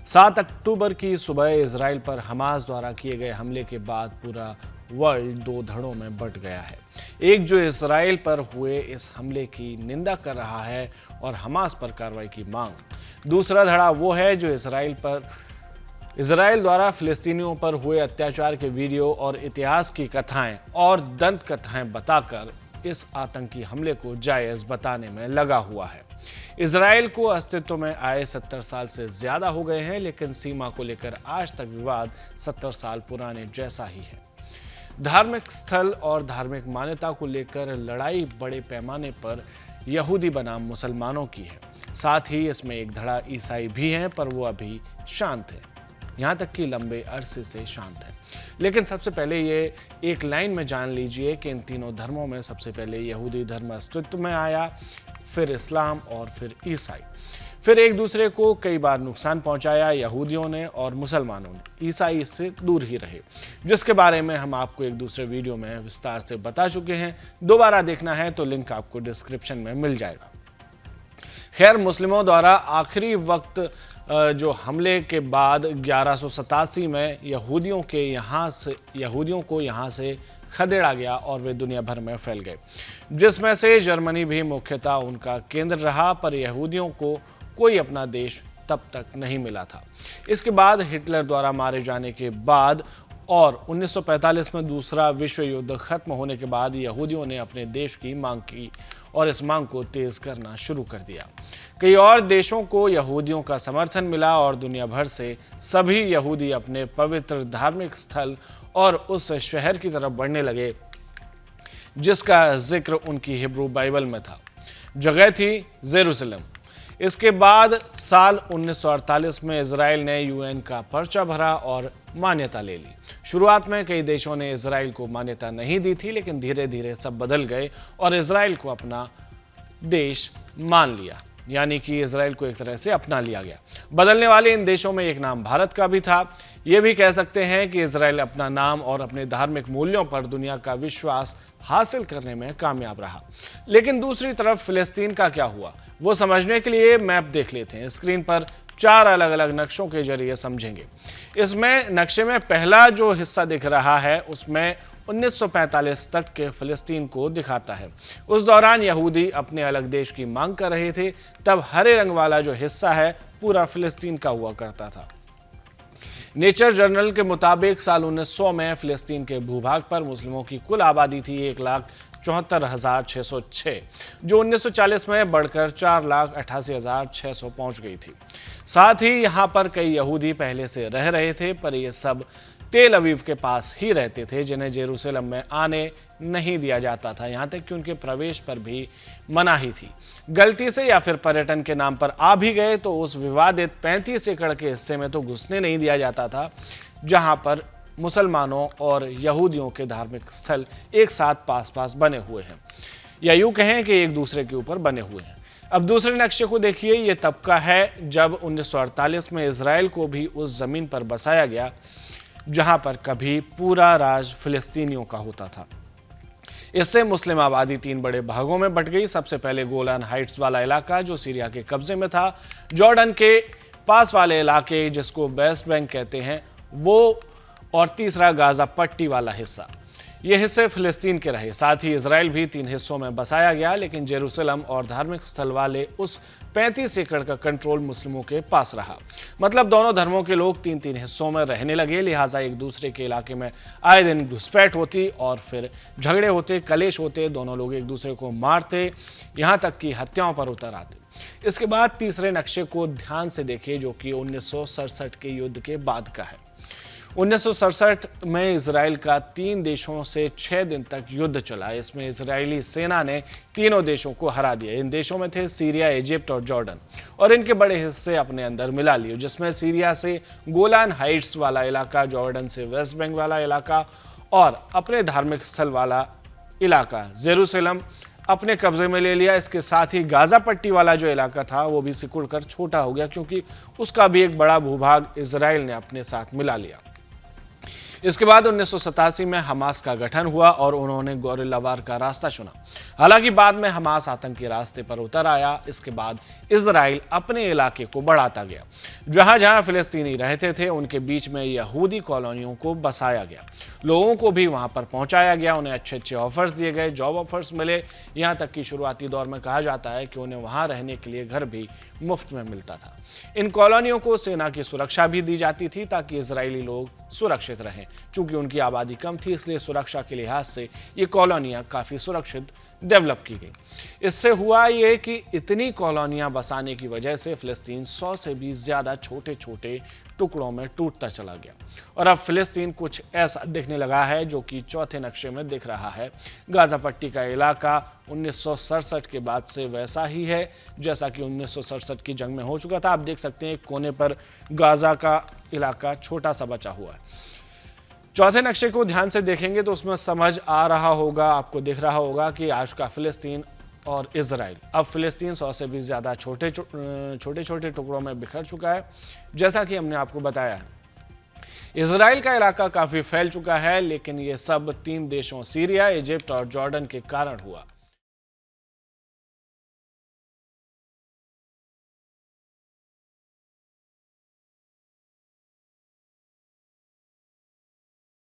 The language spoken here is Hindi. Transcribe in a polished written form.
7 अक्टूबर की सुबह इजराइल पर हमास द्वारा किए गए हमले के बाद पूरा वर्ल्ड दो धड़ों में बंट गया है। एक जो इजराइल पर हुए इस हमले की निंदा कर रहा है और हमास पर कार्रवाई की मांग। दूसरा धड़ा वो है जो इजराइल द्वारा फिलिस्तीनियों पर हुए अत्याचार के वीडियो और इतिहास की कथाएं और दंत कथाएं बताकर इस आतंकी हमले को जायज बताने में लगा हुआ है। इजराइल को अस्तित्व में आए 70 साल से ज्यादा हो गए हैं, लेकिन सीमा को लेकर आज तक विवाद 70 साल पुराने जैसा ही है। धार्मिक स्थल और धार्मिक मान्यता को लेकर लड़ाई बड़े पैमाने पर यहूदी बनाम मुसलमानों की है। साथ ही इसमें एक धड़ा ईसाई भी है, पर वो अभी शांत है, यहाँ तक कि लंबे अरसे से शांत है। लेकिन सबसे पहले ये एक लाइन में जान लीजिए कि इन तीनों धर्मों में सबसे पहले यहूदी धर्म अस्तित्व में आया, फिर इस्लाम और फिर ईसाई। फिर एक दूसरे को कई बार नुकसान पहुंचाया यहूदियों ने और मुसलमानों ने। ईसाई इससे दूर ही रहे, जिसके बारे में हम आपको एक दूसरे वीडियो में विस्तार से बता चुके हैं। दोबारा देखना है तो लिंक आपको डिस्क्रिप्शन में मिल जाएगा। खैर, मुस्लिमों द्वारा आखिरी वक्त जो हमले के बाद 1187 में यहूदियों को यहाँ से खदेड़ा गया और वे दुनिया भर में फैल गए, जिसमें से जर्मनी भी मुख्यतः उनका केंद्र रहा, पर यहूदियों को कोई अपना देश तब तक नहीं मिला था। इसके बाद हिटलर द्वारा मारे जाने के बाद और 1945 में दूसरा विश्व युद्ध खत्म होने के बाद यहूदियों ने अपने देश की मांग की और इस मांग को तेज करना शुरू कर दिया। कई और देशों को यहूदियों का समर्थन मिला और दुनिया भर से सभी यहूदी अपने पवित्र धार्मिक स्थल और उस शहर की तरफ बढ़ने लगे जिसका जिक्र उनकी हिब्रू बाइबल में था। जगह थी जेरूसलम। इसके बाद साल 1948 में इजराइल ने यूएन का पर्चा भरा और मान्यता ले ली। शुरुआत में कई देशों ने इजराइल को मान्यता नहीं दी थी, लेकिन धीरे धीरे सब बदल गए और इजराइल को अपना देश मान लिया, यानी कि इजराइल को एक तरह से अपना लिया गया। बदलने वाले इन देशों में एक नाम भारत का भी था। ये भी कह सकते हैं कि इजराइल अपना नाम और अपने धार्मिक मूल्यों पर दुनिया का विश्वास हासिल करने में कामयाब रहा। लेकिन दूसरी तरफ फिलिस्तीन का क्या हुआ, वो समझने के लिए मैप देख लेते हैं। स्क्रीन पर 4 अलग अलग नक्शों के जरिए समझेंगे। इसमें नक्शे में पहला जो हिस्सा दिख रहा है उसमें 1945 तक के फिलिस्तीन को दिखाता है। उस दौरान यहूदी अपने अलग देश की मांग कर रहे थे। तब हरे रंग वाला जो हिस्सा है पूरा फिलिस्तीन का हुआ करता था। नेचर जर्नल के मुताबिक साल 1900 में फिलिस्तीन के भूभाग पर मुस्लिमों की कुल आबादी थी 1,74,606, जो 1940 में बढ़कर 4,88,600 पहुंच गई थी। साथ ही यहाँ पर कई यहूदी पहले से रह रहे थे, पर ये सब तेल अवीव के पास ही रहते थे, जिन्हें जेरूसलम में आने नहीं दिया जाता था। यहाँ तक कि उनके प्रवेश पर भी मनाही थी। गलती से या फिर पर्यटन के नाम पर आ भी गए तो उस विवादित 35 एकड़ के हिस्से में तो घुसने नहीं दिया जाता था, जहाँ पर मुसलमानों और यहूदियों के धार्मिक स्थल एक साथ पास पास बने हुए हैं, या यूं कहें कि एक दूसरे के ऊपर बने हुए हैं। अब दूसरे नक्शे को देखिए। ये तब का है जब 1948 में इजराइल को भी उस जमीन पर बसाया गया जहां पर कभी पूरा राज फिलिस्तीनियों का होता था। इससे मुस्लिम आबादी 3 बड़े भागों में बंट गई। सबसे पहले गोलान हाइट्स वाला इलाका जो सीरिया के कब्जे में था, जॉर्डन के पास वाले इलाके जिसको वेस्ट बैंक कहते हैं वो, और तीसरा गाजा पट्टी वाला हिस्सा। ये हिस्से फिलिस्तीन के रहे। साथ ही इजराइल भी 3 हिस्सों में बसाया गया, लेकिन जेरूसलम और धार्मिक स्थल वाले उस 35 एकड़ का कंट्रोल मुस्लिमों के पास रहा। मतलब दोनों धर्मों के लोग 3-3 हिस्सों में रहने लगे, लिहाजा एक दूसरे के इलाके में आए दिन घुसपैठ होती और फिर झगड़े होते, कलेश होते, दोनों लोग एक दूसरे को मारते, यहाँ तक कि हत्याओं पर उतर आते। इसके बाद तीसरे नक्शे को ध्यान से देखिए, जो कि 1967 के युद्ध के बाद का है। 1967 में इजराइल का 3 देशों से 6 दिन तक युद्ध चला। इसमें इजरायली सेना ने तीनों देशों को हरा दिया। इन देशों में थे सीरिया, इजिप्ट और जॉर्डन, और इनके बड़े हिस्से अपने अंदर मिला लिए, जिसमें सीरिया से गोलान हाइट्स वाला इलाका, जॉर्डन से वेस्ट बैंक वाला इलाका और अपने धार्मिक स्थल वाला इलाका जेरूसलम अपने कब्जे में ले लिया। इसके साथ ही गाजा पट्टी वाला जो इलाका था वो भी सिकुड़कर छोटा हो गया, क्योंकि उसका भी एक बड़ा भूभाग इजराइल ने अपने साथ मिला लिया। इसके बाद 1987 में हमास का गठन हुआ और उन्होंने गोरिल्ला वार का रास्ता चुना। हालांकि बाद में हमास आतंकी रास्ते पर उतर आया। इसके बाद इजराइल अपने इलाके को बढ़ाता गया। जहां जहां फिलिस्तीनी रहते थे उनके बीच में यहूदी कॉलोनियों को बसाया गया। लोगों को भी वहां पर पहुंचाया गया। उन्हें अच्छे अच्छे ऑफर्स दिए गए, जॉब ऑफर्स मिले। यहां तक कि शुरुआती दौर में कहा जाता है कि उन्हें वहां रहने के लिए घर भी मुफ्त में मिलता था। इन कॉलोनियों को सेना की सुरक्षा भी दी जाती थी ताकि इजरायली लोग सुरक्षित रहें। चूंकि उनकी आबादी कम थी, इसलिए सुरक्षा के लिहाज से ये कॉलोनियां काफी सुरक्षित डेवलप की गई। इससे हुआ ये कि इतनी कॉलोनियां बसाने की वजह से फिलिस्तीन 100 से भी ज्यादा छोटे छोटे टुकड़ों में टूटता चला गया और अब फिलिस्तीन कुछ ऐसा दिखने लगा है जो कि चौथे नक्शे में दिख रहा है। गाजा पट्टी का इलाका 1967 के बाद से वैसा ही है जैसा कि 1967 की जंग में हो चुका था। आप देख सकते हैं एक कोने पर गाजा का इलाका छोटा सा बचा हुआ है। चौथे नक्शे को ध्यान से देखेंगे तो उसमें समझ आ रहा होगा, आपको दिख रहा होगा कि आज का फिलिस्तीन और इजराइल, अब फिलिस्तीन 100 से भी ज़्यादा छोटे छोटे टुकड़ों में बिखर चुका है। जैसा कि हमने आपको बताया है, इजराइल का इलाका काफ़ी फैल चुका है, लेकिन ये सब 3 देशों सीरिया, इजिप्ट और जॉर्डन के कारण हुआ।